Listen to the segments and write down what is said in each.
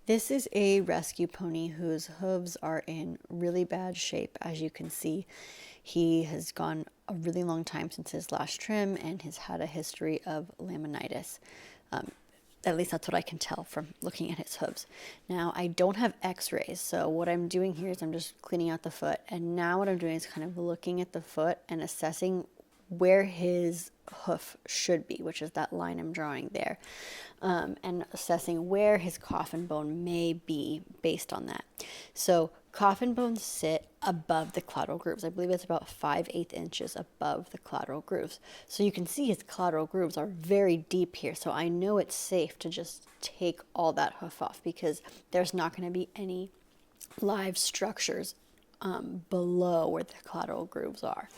This is a rescue pony whose hooves are in really bad shape. As you can see, he has gone a really long time since his last trim and has had a history of laminitis. At least that's what I can tell from looking at his hooves. Now, I don't have x-rays, so what I'm doing here is I'm just cleaning out the foot, and now what I'm doing is kind of looking at the foot and assessing where his hoof should be, which is that line I'm drawing there, and assessing where his coffin bone may be based on that. So coffin bones sit above the collateral grooves. I believe it's about 5/8 inches above the collateral grooves. So you can see his collateral grooves are very deep here. So I know it's safe to just take all that hoof off because there's not going to be any live structures below where the collateral grooves are.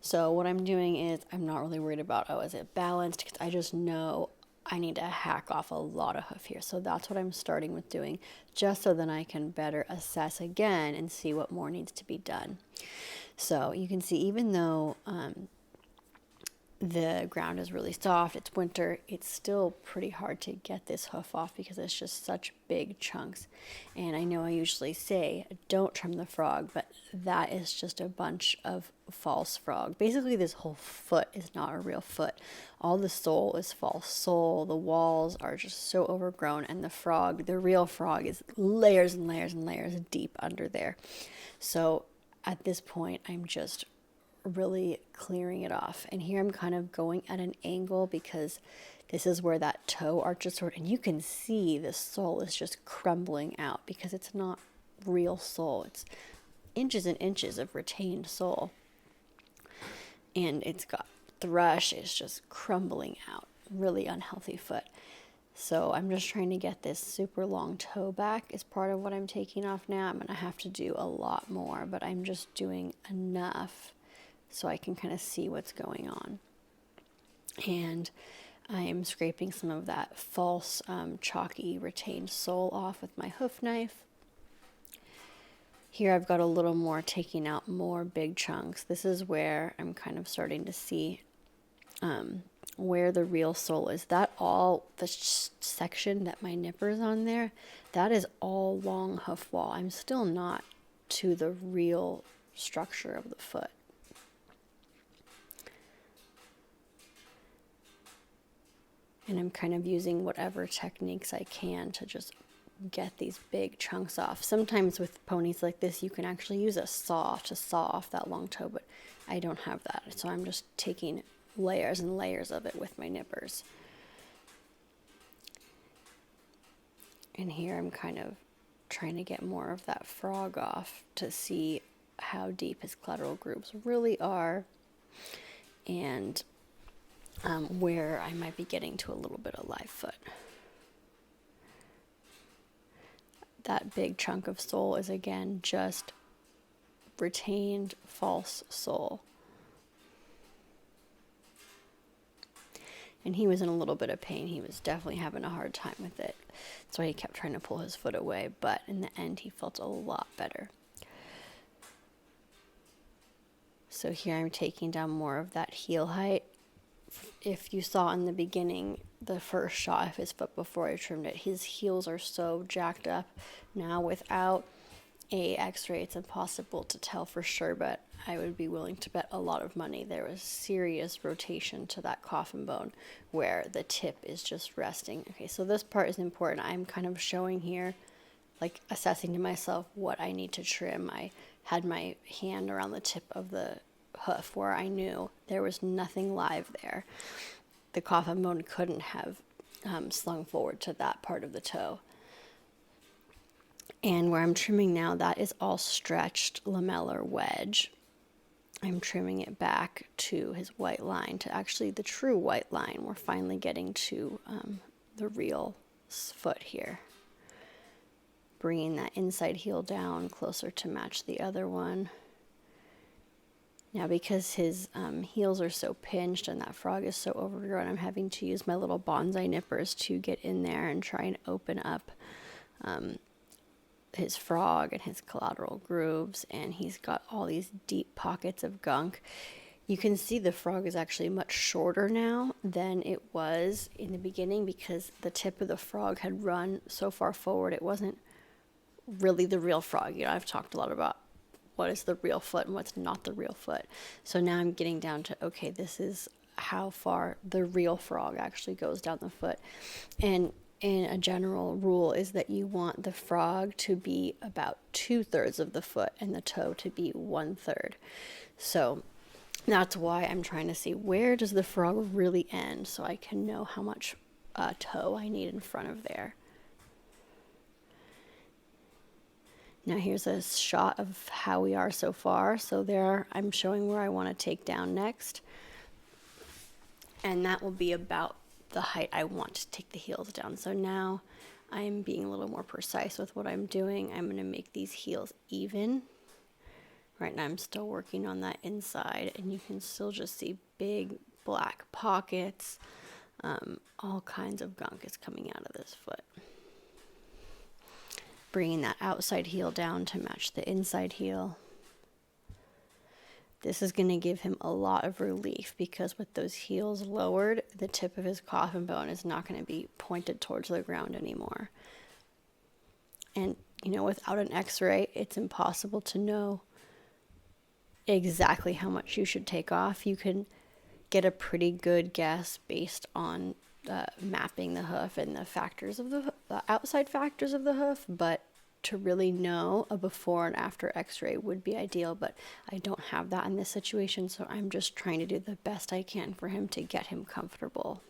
So what I'm doing is I'm not really worried about, oh, is it balanced? Because I just know I need to hack off a lot of hoof here. So that's what I'm starting with doing, just so then I can better assess again and see what more needs to be done. So you can see, even though the ground is really soft, it's winter, it's still pretty hard to get this hoof off because it's just such big chunks. And I know I usually say don't trim the frog, but that is just a bunch of false frog. Basically, this whole foot is not a real foot. All the sole is false sole. The walls are just so overgrown, and the frog, the real frog, is layers and layers and layers deep under there. So at this point, I'm just really clearing it off. And here I'm kind of going at an angle because this is where that toe arches toward, and you can see the sole is just crumbling out because it's not real sole. It's inches and inches of retained sole. And it's got thrush is just crumbling out. Really unhealthy foot. So I'm just trying to get this super long toe back as part of what I'm taking off now. I'm going to have to do a lot more, but I'm just doing enough so I can kind of see what's going on. And I am scraping some of that false chalky retained sole off with my hoof knife. Here I've got a little more, taking out more big chunks. This is where I'm kind of starting to see where the real sole is. That all, the section that my nipper's on there, that is all long hoof wall. I'm still not to the real structure of the foot. And I'm kind of using whatever techniques I can to just get these big chunks off. Sometimes with ponies like this, you can actually use a saw to saw off that long toe, but I don't have that. So I'm just taking layers and layers of it with my nippers. And here I'm kind of trying to get more of that frog off to see how deep his collateral grooves really are, and where I might be getting to a little bit of live foot. That big chunk of sole is again just retained false sole. And he was in a little bit of pain. He was definitely having a hard time with it. That's why he kept trying to pull his foot away, but in the end he felt a lot better. So here I'm taking down more of that heel height. If you saw in the beginning, the first shot of his foot before I trimmed it, his heels are so jacked up. Now without a x-ray, it's impossible to tell for sure, but I would be willing to bet a lot of money there was serious rotation to that coffin bone where the tip is just resting. Okay, so this part is important. I'm kind of showing here, like assessing to myself what I need to trim. I had my hand around the tip of the hoof where I knew there was nothing live there. The coffin bone couldn't have slung forward to that part of the toe. And where I'm trimming now, that is all stretched lamellar wedge. I'm trimming it back to his white line, to actually the true white line. We're finally getting to the real foot here. Bringing that inside heel down closer to match the other one. Now, because his heels are so pinched and that frog is so overgrown, I'm having to use my little bonsai nippers to get in there and try and open up his frog and his collateral grooves. And he's got all these deep pockets of gunk. You can see the frog is actually much shorter now than it was in the beginning because the tip of the frog had run so far forward. It wasn't really the real frog. You know, I've talked a lot about what is the real foot and what's not the real foot. So now I'm getting down to, okay, this is how far the real frog actually goes down the foot. And a general rule is that you want the frog to be about 2/3 of the foot and the toe to be 1/3. So that's why I'm trying to see where does the frog really end so I can know how much toe I need in front of there. Now here's a shot of how we are so far. So there I'm showing where I want to take down next. And that will be about the height I want to take the heels down. So now I'm being a little more precise with what I'm doing. I'm going to make these heels even. Right now I'm still working on that inside, and you can still just see big black pockets. All kinds of gunk is coming out of this foot. Bringing that outside heel down to match the inside heel. This is going to give him a lot of relief because with those heels lowered, the tip of his coffin bone is not going to be pointed towards the ground anymore. And, you know, without an x-ray, it's impossible to know exactly how much you should take off. You can get a pretty good guess based on mapping the hoof and the factors of the outside factors of the hoof, but to really know, a before and after x-ray would be ideal, but I don't have that in this situation, so I'm just trying to do the best I can for him to get him comfortable.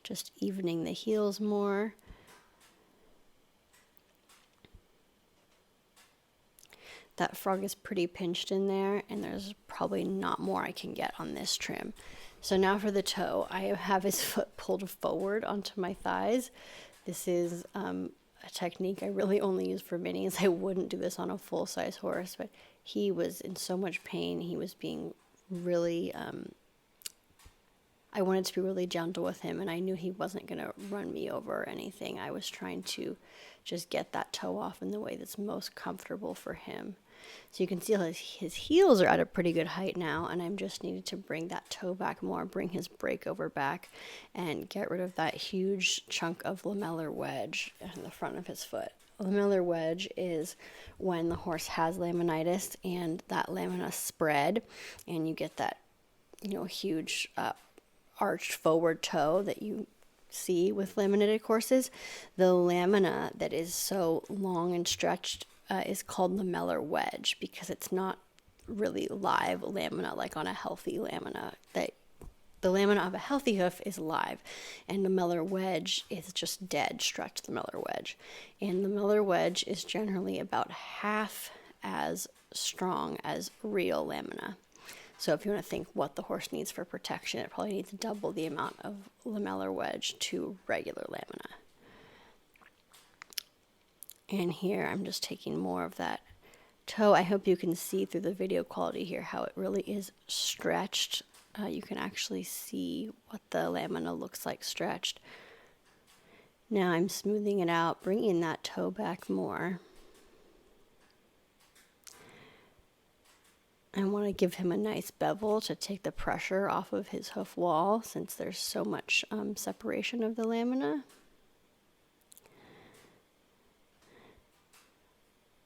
Just evening the heels more. That frog is pretty pinched in there, and there's probably not more I can get on this trim. So now for the toe, I have his foot pulled forward onto my thighs. This is a technique I really only use for minis. I wouldn't do this on a full-size horse, but he was in so much pain. He was being really, I wanted to be really gentle with him, and I knew he wasn't going to run me over or anything. I was trying to just get that toe off in the way that's most comfortable for him. So you can see his heels are at a pretty good height now, and I'm just needing to bring that toe back more, bring his breakover back, and get rid of that huge chunk of lamellar wedge in the front of his foot. Lamellar wedge is when the horse has laminitis and that lamina spread, and you get that, you know, huge arched forward toe that you see with laminated horses. The lamina that is so long and stretched is called lamellar wedge because it's not really live lamina like on a healthy lamina. The lamina of a healthy hoof is live, and lamellar wedge is just dead stretched lamellar wedge. And lamellar wedge is generally about half as strong as real lamina. So if you want to think what the horse needs for protection, it probably needs double the amount of lamellar wedge to regular lamina. And here I'm just taking more of that toe. I hope you can see through the video quality here how it really is stretched. You can actually see what the lamina looks like stretched. Now I'm smoothing it out, bringing that toe back more. I want to give him a nice bevel to take the pressure off of his hoof wall since there's so much separation of the lamina.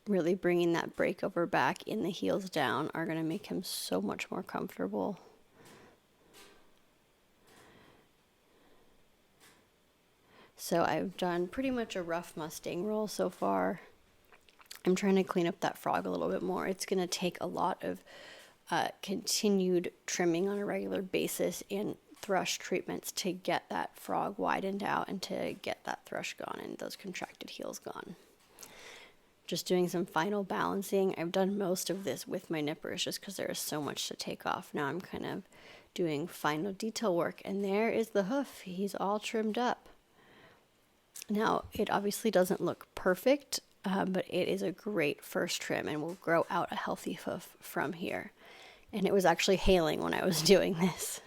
Really bringing that breakover back in the heels down are going to make him so much more comfortable. So I've done pretty much a rough Mustang roll so far. I'm trying to clean up that frog a little bit more. It's going to take a lot of continued trimming on a regular basis and thrush treatments to get that frog widened out and to get that thrush gone and those contracted heels gone. Just doing some final balancing. I've done most of this with my nippers just because there is so much to take off. Now I'm kind of doing final detail work, and there is the hoof. He's all trimmed up. Now, it obviously doesn't look perfect, but it is a great first trim and will grow out a healthy hoof from here. And it was actually hailing when I was doing this.